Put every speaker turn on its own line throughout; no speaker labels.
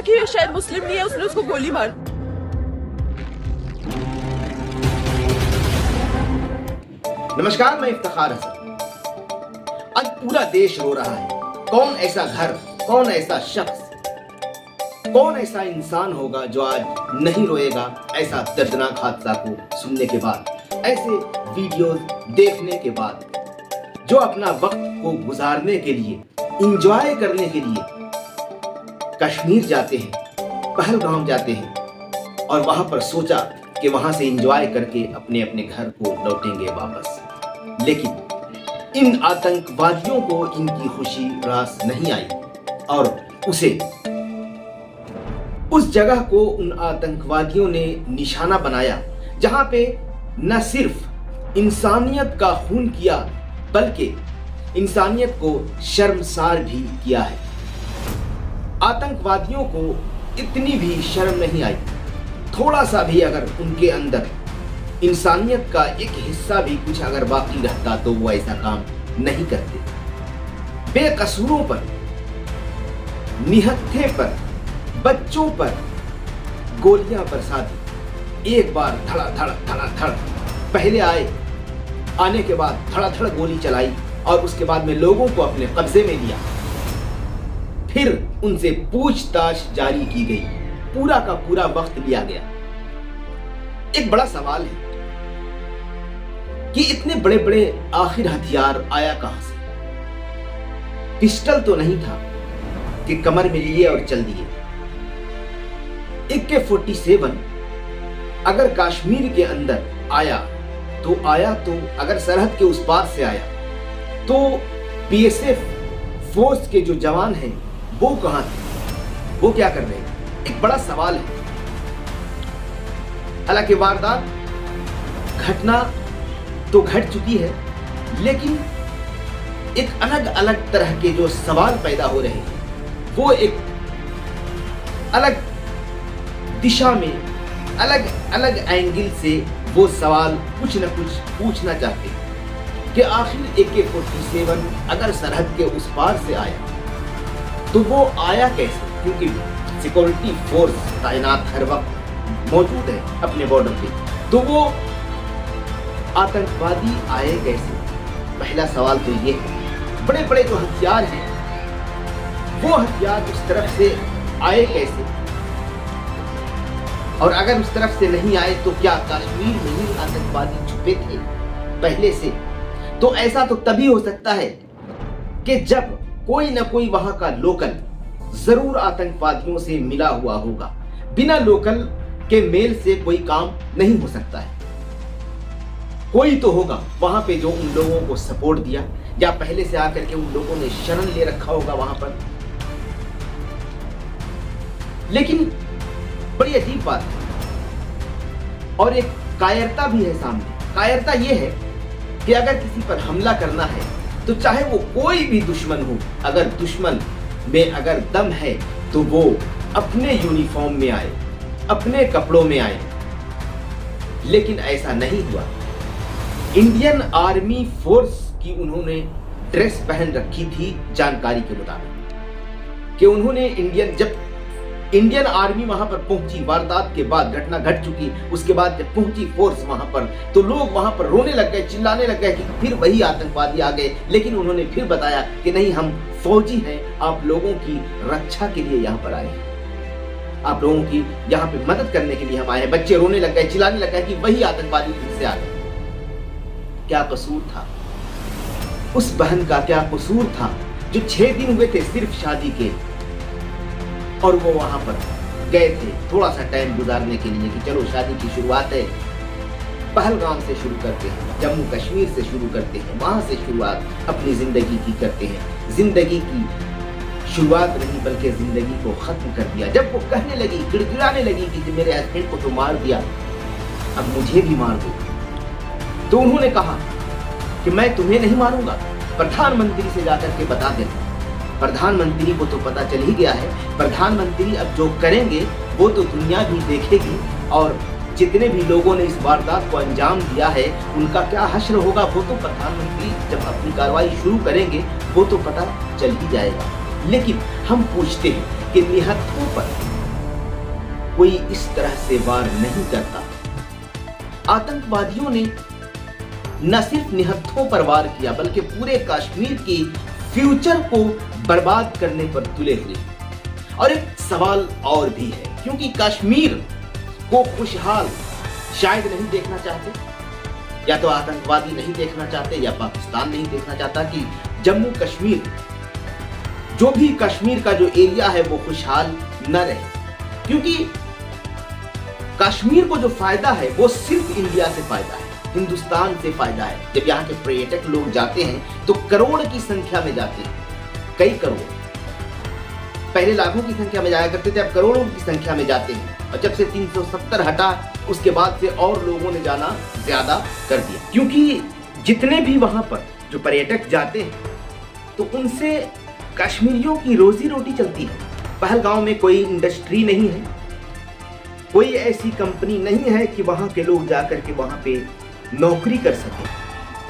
कि ये शायद मुस्लिम नहीं है, उसने उसको गोली मार।
नमस्कार, मैं इफ्तिखार हसन। आज पूरा देश रो रहा है। कौन ऐसा घर, कौन ऐसा शख्स, कौन ऐसा इंसान होगा जो आज नहीं रोएगा ऐसा दर्दनाक हादसा को सुनने के बाद, ऐसे वीडियोस देखने के बाद, जो अपना वक्त को गुजारने के लिए, इंजॉय करने के लिए कश्मीर जाते हैं, पहलगाम जाते हैं और वहां पर सोचा कि वहां से इंजॉय करके अपने अपने घर को लौटेंगे वापस। लेकिन इन आतंकवादियों को इनकी खुशी रास नहीं आई और उस जगह को उन आतंकवादियों ने निशाना बनाया जहां पे न सिर्फ इंसानियत का खून किया बल्कि इंसानियत को शर्मसार भी किया है। आतंकवादियों को इतनी भी शर्म नहीं आई, थोड़ा सा भी अगर उनके अंदर इंसानियत का एक हिस्सा भी कुछ अगर बाकी रहता तो वो ऐसा काम नहीं करते। बेकसूरों पर, निहत्थे पर, बच्चों पर गोलियां बरसा दी। एक बार धड़ा पहले आने के बाद धड़ा गोली चलाई और उसके बाद में लोगों को अपने कब्जे में लिया। फिर उनसे पूछताछ जारी की गई, पूरा का पूरा वक्त लिया गया। एक बड़ा सवाल है कि इतने बड़े बड़े आखिर हथियार आया कहां से? पिस्टल तो नहीं था कि कमर में लिए और चल दिए। AK-47 अगर कश्मीर के अंदर आया तो अगर सरहद के उस पार से आया तो BSF फोर्स के जो जवान हैं वो कहां थे, वो क्या कर रहे हैं? एक बड़ा सवाल है। हालांकि वारदात, घटना तो घट चुकी है, लेकिन एक अलग अलग तरह के जो सवाल पैदा हो रहे हैं वो एक अलग दिशा में, अलग अलग एंगल से वो सवाल कुछ न कुछ पूछना चाहते हैं कि आखिर AK-47 अगर सरहद के उस पार से आया तो वो आया कैसे? क्योंकि सिक्योरिटी फोर्स तैनात हर वक्त मौजूद है अपने बॉर्डर पे, तो वो आतंकवादी आए कैसे? पहला सवाल तो ये है। बड़े बड़े जो हथियार हैं वो हथियार उस तरफ से आए कैसे? और अगर उस तरफ से नहीं आए तो क्या कश्मीर में ही आतंकवादी छुपे थे पहले से? तो ऐसा तो तभी हो सकता है कि जब कोई ना कोई वहां का लोकल जरूर आतंकवादियों से मिला हुआ होगा। बिना लोकल के मेल से कोई काम नहीं हो सकता है। कोई तो होगा वहां पे जो उन लोगों को सपोर्ट दिया, या पहले से आकर के उन लोगों ने शरण ले रखा होगा वहां पर। लेकिन बड़ी अजीब बात है और एक कायरता भी है सामने। कायरता यह है कि अगर किसी पर हमला करना है तो चाहे वो कोई भी दुश्मन हो, अगर दुश्मन में अगर दम है तो वो अपने यूनिफॉर्म में आए, अपने कपड़ों में आए। लेकिन ऐसा नहीं हुआ। इंडियन आर्मी फोर्स की उन्होंने ड्रेस पहन रखी थी, जानकारी के मुताबिक, कि उन्होंने जब इंडियन आर्मी वहां पर पहुंची, वारदात के बाद, घटना घट चुकी, उसके बाद जब पहुंची फोर्स वहां पर, तो लोग वहां पर रोने लग गए, चिल्लाने लग गए कि फिर वही आतंकवादी आ गए। लेकिन उन्होंने फिर बताया कि नहीं, हम फौजी हैं, आप लोगों की रक्षा के लिए यहाँ पर आए हैं, आप लोगों की यहाँ पे मदद करने के लिए हम आए हैं। बच्चे रोने लग गए, चिल्लाने लग गए कि वही आतंकवादी फिर से आ गए। क्या कसूर था उस बहन का? क्या कसूर था जो 6 दिन हुए थे सिर्फ शादी के और वो वहां पर गए थे थोड़ा सा टाइम गुजारने के लिए कि चलो शादी की शुरुआत है, पहलगाम से शुरू करते हैं, जम्मू कश्मीर से शुरू करते हैं, वहां से शुरुआत अपनी जिंदगी की करते हैं। जिंदगी की शुरुआत नहीं बल्कि जिंदगी को खत्म कर दिया। जब वो कहने लगी, गिड़गिड़ाने लगी कि मेरे हस्बैंड को तो मार दिया, अब मुझे भी मार दो, तो उन्होंने कहा कि मैं तुम्हें नहीं मारूंगा, प्रधानमंत्री से जाकर के बता देना। प्रधानमंत्री को तो पता चल ही गया है। प्रधानमंत्री अब जो करेंगे वो तो दुनिया भी देखेगी और जितने भी लोगों ने इस वारदात को अंजाम दिया है उनका क्या हश्र होगा वो तो प्रधानमंत्री जब अपनी कार्रवाई शुरू करेंगे वो तो पता चल ही जाएगा। लेकिन हम पूछते हैं कि निहत्थों पर, कोई इस तरह से वार नहीं करता। आतंकवादियों ने न सिर्फ निहत्थों पर वार किया बल्कि पूरे कश्मीर के फ्यूचर को बर्बाद करने पर तुले हुए। और एक सवाल और भी है, क्योंकि कश्मीर को खुशहाल शायद नहीं देखना चाहते, या तो आतंकवादी नहीं देखना चाहते या पाकिस्तान नहीं देखना चाहता कि जम्मू कश्मीर, जो भी कश्मीर का जो एरिया है वो खुशहाल न रहे। क्योंकि कश्मीर को जो फायदा है वो सिर्फ इंडिया से फायदा है, हिंदुस्तान से फायदा है। जब यहाँ के पर्यटक लोग जाते हैं तो करोड़ की संख्या में जाते हैं, कई करोड़। पहले लाखों की संख्या में जाया करते थे, अब करोड़ों की संख्या में जाते हैं। और जब से 370 हटा उसके बाद से और लोगों ने जाना ज्यादा कर दिया, क्योंकि जितने भी वहां पर जो पर्यटक जाते हैं तो उनसे कश्मीरियों की रोजी रोटी चलती है। पहलगांव में कोई इंडस्ट्री नहीं है, कोई ऐसी कंपनी नहीं है कि वहां के लोग जाकर के वहां पे नौकरी कर सकें,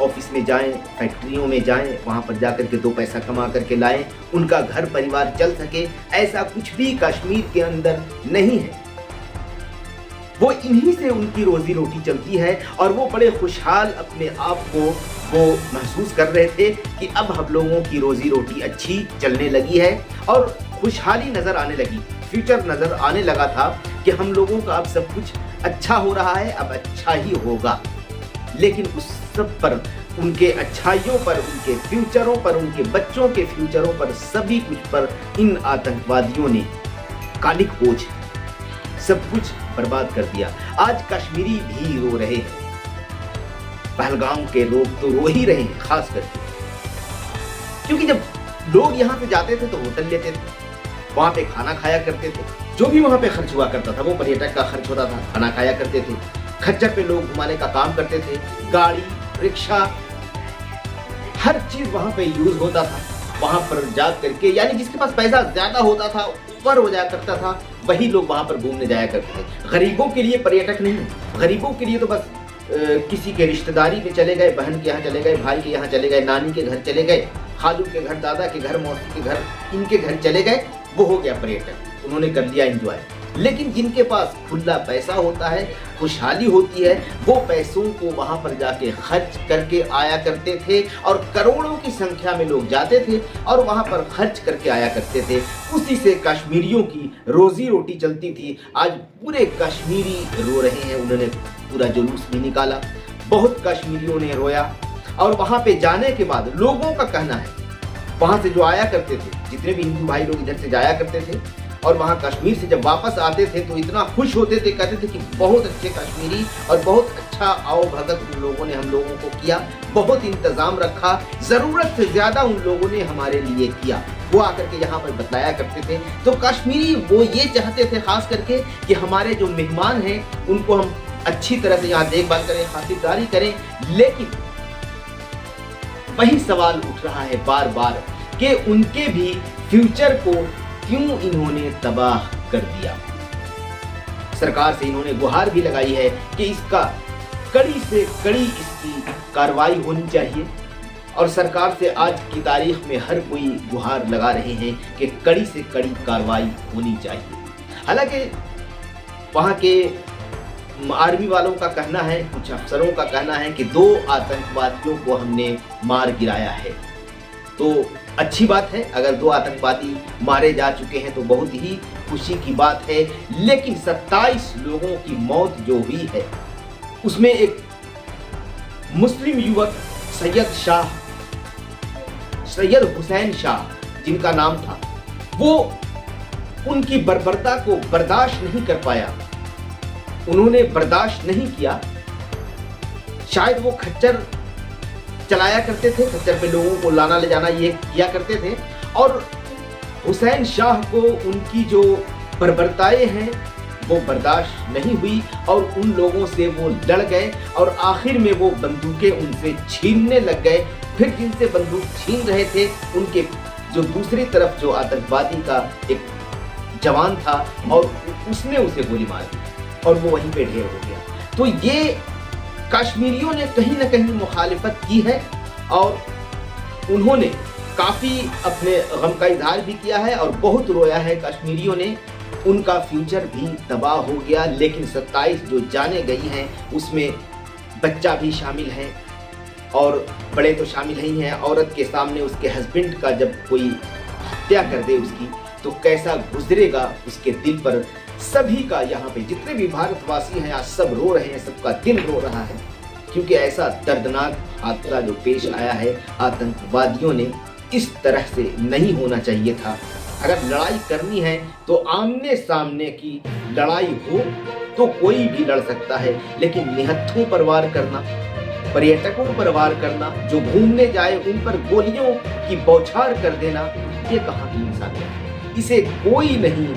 ऑफिस में जाएं, फैक्ट्रियों में जाएं, वहां पर जाकर के 2 पैसा कमा करके लाएं, उनका घर परिवार चल सके, ऐसा कुछ भी कश्मीर के अंदर नहीं है। वो इन्हीं से उनकी रोजी रोटी चलती है और वो बड़े खुशहाल अपने आप को वो महसूस कर रहे थे कि अब हम लोगों की रोजी रोटी अच्छी चलने लगी है और खुशहाली नजर आने लगी, फ्यूचर नजर आने लगा था कि हम लोगों का अब सब कुछ अच्छा हो रहा है, अब अच्छा ही होगा। लेकिन उस सब पर, उनके अच्छाइयों पर, उनके फ्यूचरों पर, उनके बच्चों के फ्यूचरों पर, सभी कुछ पर इन आतंकवादियों ने काली खोज सब कुछ बर्बाद कर दिया। आज कश्मीरी भी रो रहे हैं, पहलगाम के लोग तो रो ही रहे हैं, खास करके क्योंकि जब लोग यहाँ पे जाते थे तो होटल लेते थे, वहां पे खाना खाया करते थे, जो भी वहां पे खर्च हुआ करता था वो पर्यटक का खर्च होता था, खाना खाया करते थे, खच्चर पे लोग घुमाने का काम करते थे, गाड़ी, रिक्शा, हर चीज वहां पे यूज होता था। वहां पर जा करके, यानी जिसके पास पैसा ज्यादा होता था, ऊपर हो जाया करता था, वही लोग वहां पर घूमने जाया करते थे। गरीबों के लिए पर्यटक नहीं, गरीबों के लिए तो बस किसी के रिश्तेदारी में चले गए, बहन के यहाँ चले गए, भाई के यहाँ चले गए, नानी के घर चले गए, खालू के घर, दादा के घर, मौसी के घर, इनके घर चले गए, वो हो गया पर्यटक, उन्होंने कर लिया एंजॉय। लेकिन जिनके पास खुला पैसा होता है, खुशहाली होती है, वो पैसों को वहां पर जाके खर्च करके आया करते थे और करोड़ों की संख्या में लोग जाते थे और वहां पर खर्च करके आया करते थे। उसी से कश्मीरियों की रोजी रोटी चलती थी। आज पूरे कश्मीरी रो रहे हैं, उन्होंने पूरा जुलूस भी निकाला, बहुत कश्मीरियों ने रोया। और वहां पे जाने के बाद लोगों का कहना है, वहां से जो आया करते थे, जितने भी हिंदू भाई लोग इधर से जाया करते थे और वहां कश्मीर से जब वापस आते थे तो इतना खुश होते थे, कहते थे कि बहुत अच्छे कश्मीरी और बहुत अच्छा आओ भगत उन लोगों ने हम लोगों को किया, बहुत इंतजाम रखा, जरूरत से ज्यादा उन लोगों ने हमारे लिए किया, वो आकर के यहाँ पर बताया करते थे। तो कश्मीरी वो ये चाहते थे खास करके कि हमारे जो मेहमान हैं उनको हम अच्छी तरह से यहाँ देखभाल करें, खातिरदारी करें। लेकिन वही सवाल उठ रहा है बार बार कि उनके भी फ्यूचर को क्यों इन्होंने तबाह कर दिया। सरकार से इन्होंने गुहार भी लगाई है कि इसका कड़ी से कड़ी इसकी कार्रवाई होनी चाहिए और सरकार से आज की तारीख में हर कोई गुहार लगा रहे हैं कि कड़ी से कड़ी कार्रवाई होनी चाहिए। हालांकि वहां के आर्मी वालों का कहना है, कुछ अफसरों का कहना है कि 2 आतंकवादियों को हमने मार गिराया है। तो अच्छी बात है, अगर 2 आतंकवादी मारे जा चुके हैं तो बहुत ही खुशी की बात है। लेकिन 27 लोगों की मौत जो हुई है उसमें एक मुस्लिम युवक सैयद हुसैन शाह जिनका नाम था, वो उनकी बर्बरता को बर्दाश्त नहीं कर पाया, उन्होंने बर्दाश्त नहीं किया। शायद वो खच्चर चलाया करते थे, खच्चर पे लोगों को लाना ले जाना ये किया करते थे और हुसैन शाह को उनकी जो बर्बरताएं हैं वो बर्दाश्त नहीं हुई और उन लोगों से वो लड़ गए और आखिर में वो बंदूकें उनसे छीनने लग गए। फिर जिनसे बंदूक छीन रहे थे उनके जो दूसरी तरफ जो आतंकवादी का एक जवान था और उसने उसे गोली मार दी और वो वहीं पे ढेर हो गया। तो ये कश्मीरियों ने कहीं ना कहीं मुखालिफत की है और उन्होंने काफ़ी अपने गम का इजहार भी किया है और बहुत रोया है कश्मीरियों ने उनका फ्यूचर भी तबाह हो गया। लेकिन 27 जो जाने गई हैं उसमें बच्चा भी शामिल है और बड़े तो शामिल ही हैं। औरत के सामने उसके हस्बैंड का जब कोई हत्या कर दे उसकी, तो कैसा गुजरेगा उसके दिल पर। सभी का यहाँ पे जितने भी भारतवासी हैं आज सब रो रहे हैं, सबका दिल रो रहा है, क्योंकि ऐसा दर्दनाक हादसा जो पेश आया है आतंकवादियों ने, इस तरह से नहीं होना चाहिए था। अगर लड़ाई करनी है तो आमने सामने की लड़ाई हो तो कोई भी लड़ सकता है, लेकिन निहत्थों पर वार करना, पर्यटकों पर वार करना, जो घूमने जाए उन पर गोलियों की बौछार कर देना, ये कहाँ की इंसानियत है। इसे कोई नहीं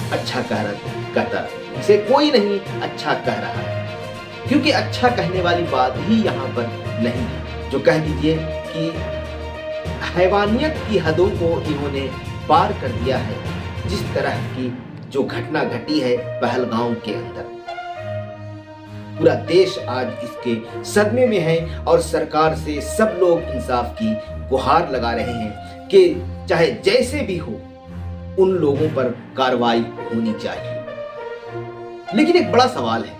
अच्छा कहता, इसे कोई नहीं अच्छा कह रहा है, क्योंकि अच्छा कहने वाली बात ही यहाँ पर नहीं है। जो कह दीजिए कि हैवानियत की हदों को इन्होंने पार कर दिया है। जिस तरह की जो घटना घटी है पहलगांव के अंदर, पूरा देश आज इसके सदमे में है और सरकार से सब लोग इंसाफ की गुहार लगा रहे हैं कि चाहे जैसे भी हो उन लोगों पर कार्रवाई होनी चाहिए। लेकिन एक बड़ा सवाल है,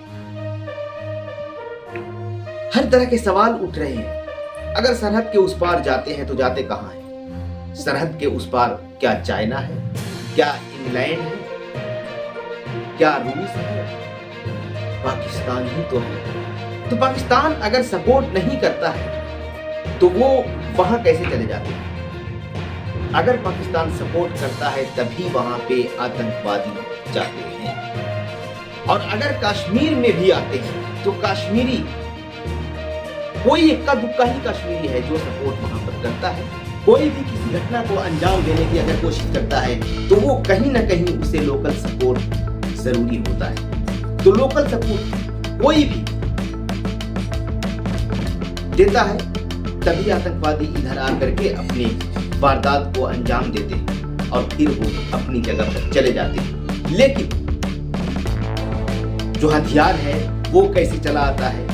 हर तरह के सवाल उठ रहे हैं। अगर सरहद के उस पार जाते हैं तो जाते कहां हैं? सरहद के उस पार क्या चाइना है, क्या इंग्लैंड है, क्या रूस है? पाकिस्तान ही तो है। तो पाकिस्तान अगर सपोर्ट नहीं करता है तो वो वहां कैसे चले जाते हैं? अगर पाकिस्तान सपोर्ट करता है तभी वहां पे आतंकवादी जाते हैं। और अगर कश्मीर में भी आते हैं तो कश्मीरी, कोई इक्का दुक्का ही कश्मीरी है जो सपोर्ट वहां पर करता है। कोई भी किसी घटना को अंजाम देने की अगर कोशिश करता है तो वो कहीं ना कहीं उसे लोकल सपोर्ट जरूरी होता है। तो लोकल सपोर्ट कोई भी देता है तभी आतंकवादी इधर आकर के अपनी वारदात को अंजाम देते हैं और फिर वो अपनी जगह पर चले जाते हैं। लेकिन जो हथियार है वो कैसे चला आता है,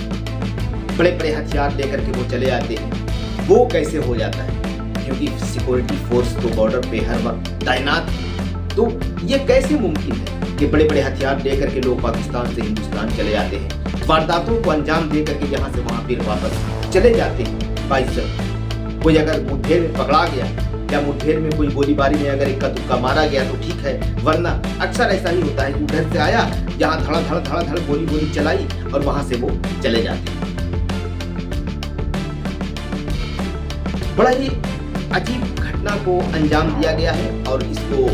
बड़े बड़े हथियार लेकर के वो चले आते हैं, वो कैसे हो जाता है? क्योंकि सिक्योरिटी फोर्स तो बॉर्डर पे हर वक्त तैनात है। तो ये कैसे मुमकिन है कि बड़े बड़े हथियार लेकर के लोग पाकिस्तान से हिंदुस्तान चले जाते हैं, वारदातों को अंजाम देकर के यहाँ से वहां फिर वापस चले जाते हैं? कोई अगर मुठभेड़ में पकड़ा गया या मुठभेड़ में कोई गोलीबारी में अगर इक्का दुक्का मारा गया तो ठीक है, वरना अक्सर ऐसा ही होता है कि उधर से आया, यहाँ धड़ा धड़ गोली चलाई और वहां से वो चले जाते हैं। बड़ा ही अजीब घटना को अंजाम दिया गया है और इसको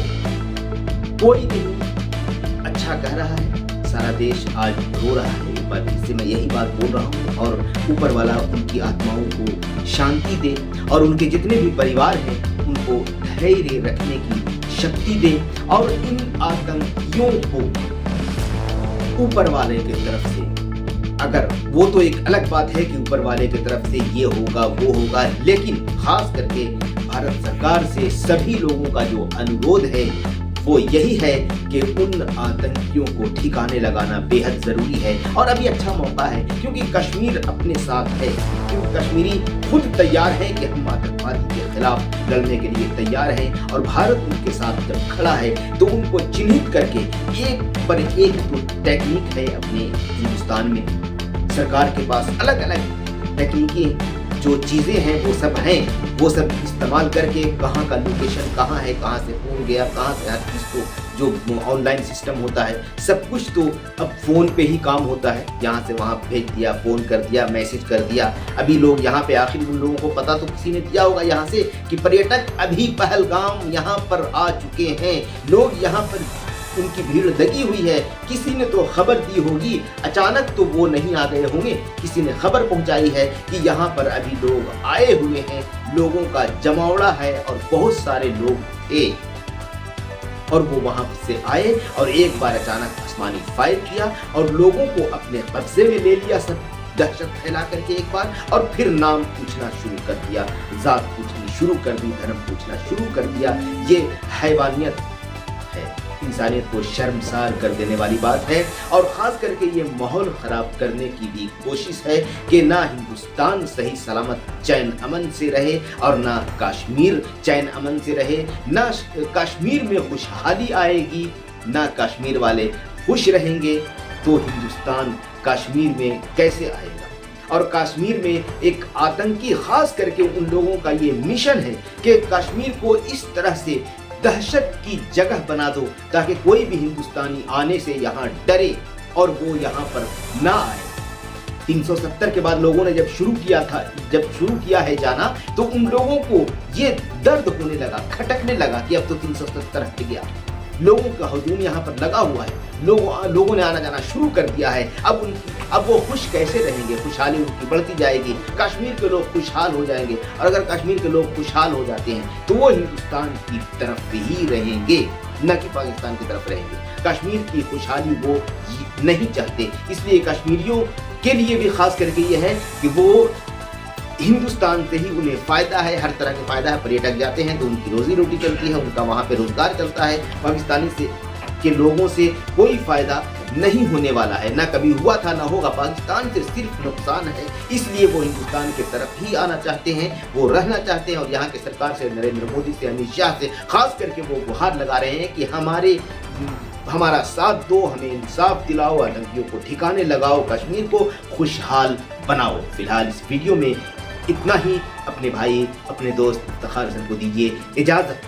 कोई नहीं अच्छा कह रहा है। सारा देश आज रो रहा है। एक बार इससे मैं यही बात बोल रहा हूँ और ऊपर वाला उनकी आत्माओं को शांति दे और उनके जितने भी परिवार हैं उनको धैर्य रखने की शक्ति दे और इन आतंकियों को ऊपर वाले की तरफ से, अगर वो तो एक अलग बात है कि ऊपर वाले की तरफ से ये होगा वो होगा, लेकिन खास करके भारत सरकार से सभी लोगों का जो अनुरोध है वो यही है कि उन आतंकियों को ठिकाने लगाना बेहद जरूरी है। और अभी अच्छा मौका है क्योंकि कश्मीर अपने साथ है, क्योंकि कश्मीरी खुद तैयार है कि हम आतंकवादी के खिलाफ लड़ने के लिए तैयार हैं और भारत उनके साथ जब खड़ा है तो उनको चिन्हित करके एक पर एक तो टेक्निक है अपने हिंदुस्तान में, सरकार के पास अलग अलग तकनीकी जो चीजें हैं वो सब हैं, वो सब इस्तेमाल करके कहाँ का लोकेशन कहाँ है, कहाँ से फोन गया, कहाँ से हर चीज को जो ऑनलाइन सिस्टम होता है सब कुछ तो अब फोन पे ही काम होता है। यहाँ से वहाँ भेज दिया, फोन कर दिया, मैसेज कर दिया। अभी लोग यहाँ पे, आखिर उन लोगों को पता तो किसी ने दिया होगा यहाँ से कि पर्यटक अभी पहलगाम यहाँ पर आ चुके हैं, लोग यहाँ पर उनकी भीड़ लगी हुई है। किसी ने तो खबर दी होगी, अचानक तो वो नहीं आ गए होंगे, किसी ने खबर पहुंचाई है कि यहाँ पर अभी लोग आए हुए हैं, लोगों का जमावड़ा है और बहुत सारे लोग थे और वो वहां से आए और एक बार अचानक आसमानी फायर किया और लोगों को अपने कब्जे में ले लिया, सब दहशत फैला करके एक बार, और फिर नाम पूछना शुरू कर दिया, जात पूछनी शुरू कर दी, धर्म पूछना शुरू कर दिया। ये हैवानियत है, इंसानियत को शर्मसार कर देने वाली बात है और खास करके ये माहौल खराब करने की भी कोशिश है कि ना हिंदुस्तान सही सलामत चैन अमन से रहे और ना कश्मीर चैन अमन से रहे, ना कश्मीर में खुशहाली आएगी ना कश्मीर वाले खुश रहेंगे तो हिंदुस्तान कश्मीर में कैसे आएगा। और कश्मीर में एक आतंकी, खास करके उन लोगों का ये मिशन है कि कश्मीर को इस तरह से दहशत की जगह बना दो ताकि कोई भी हिंदुस्तानी आने से यहाँ डरे और वो यहाँ पर ना आए। 370 के बाद लोगों ने जब शुरू किया है जाना, तो उन लोगों को ये दर्द होने लगा, खटकने लगा कि अब तो 370 हट गया, लोगों का हुजूम यहाँ पर लगा हुआ है, लोगों ने आना जाना शुरू कर दिया है। अब वो खुश कैसे रहेंगे, खुशहाली उनकी बढ़ती जाएगी, कश्मीर के लोग खुशहाल हो जाएंगे। और अगर कश्मीर के लोग खुशहाल हो जाते हैं तो वो हिंदुस्तान की तरफ ही रहेंगे, न कि पाकिस्तान की तरफ रहेंगे। कश्मीर की खुशहाली वो नहीं चाहते, इसलिए कश्मीरियों के लिए भी खास करके ये है कि वो हिंदुस्तान से ही उन्हें फ़ायदा है, हर तरह का फ़ायदा है। पर्यटक जाते हैं तो उनकी रोजी रोटी चलती है, उनका वहाँ पे रोजगार चलता है। पाकिस्तानी के लोगों से कोई फ़ायदा नहीं होने वाला है, ना कभी हुआ था ना होगा। पाकिस्तान से सिर्फ नुकसान है, इसलिए वो हिंदुस्तान की तरफ ही आना चाहते हैं, वो रहना चाहते हैं। और यहाँ की सरकार से, नरेंद्र मोदी से, अमित शाह से खास करके वो गुहार लगा रहे हैं कि हमारा साथ दो, हमें इंसाफ दिलाओ, आतंकियों को ठिकाने लगाओ, कश्मीर को खुशहाल बनाओ। फिलहाल इस वीडियो में इतना ही। अपने भाई, अपने दोस्त इफ्तिखार हसन को दीजिए इजाज़त।